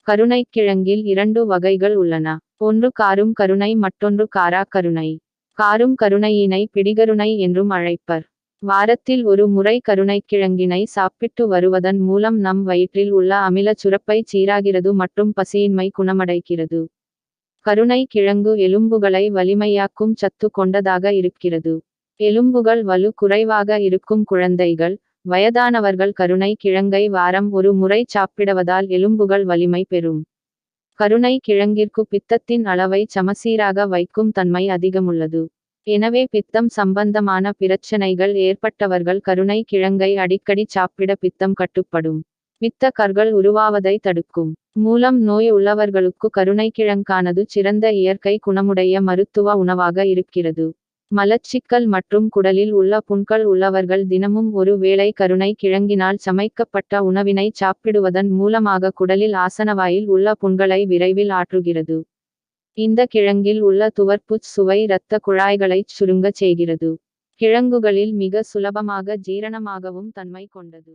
கருணைக்கிழங்கில் 2 வகைகள் உள்ளன. ஒன்று காரும் கருணை, மற்றொன்று காரா கருணை. காரும் கருணையினை பிடிகருணை என்றும் அழைப்பர். வாரத்தில் ஒரு முறை கருணைக்கிழங்கினை சாப்பிட்டு வருவதன் மூலம் நம் வயிற்றில் உள்ள அமிலச் சுரப்பை சீராகிறது மற்றும் பசியின்மை குணமடைகிறது. கருணை கிழங்கு எலும்புகளை வலிமையாக்கும் சத்து கொண்டதாக இருக்கிறது. எலும்புகள் வலு குறைவாக இருக்கும் குழந்தைகள், வயதானவர்கள் கருணை கிழங்கை வாரம் ஒரு முறை சாப்பிடுவதால் எலும்புகள் வலிமை பெறும். கருணை கிழங்கிற்கு பித்தத்தின் அளவை சமசீராக வைக்கும் தன்மை அதிகமுள்ளது. எனவே பித்தம் சம்பந்தமான பிரச்சனைகள் ஏற்பட்டவர்கள் கருணை கிழங்கை அடிக்கடி சாப்பிட பித்தம் கட்டுப்படும். பித்த கற்கள் உருவாவதை தடுக்கும். மூலம் நோய் உள்ளவர்களுக்கு கருணைக்கிழங்கானது சிறந்த இயற்கை குணமுடைய மருத்துவ உணவாக இருக்கிறது. மலச்சிக்கல் மற்றும் குடலில் உள்ள புண்கள் உள்ளவர்கள் தினமும் ஒரு வேளை கருணை கிழங்கினால் சமைக்கப்பட்ட உணவினை சாப்பிடுவதன் மூலமாக குடலில் ஆசனவாயில் உள்ள புண்களை விரைவில் ஆற்றுகிறது. இந்த கிழங்கில் உள்ள துவர்ப்புச் சுவை இரத்த குழாய்களைச் சுருங்கச் செய்கிறது. கிழங்குகளில் மிக சுலபமாக ஜீரணமாகவும் தன்மை கொண்டது.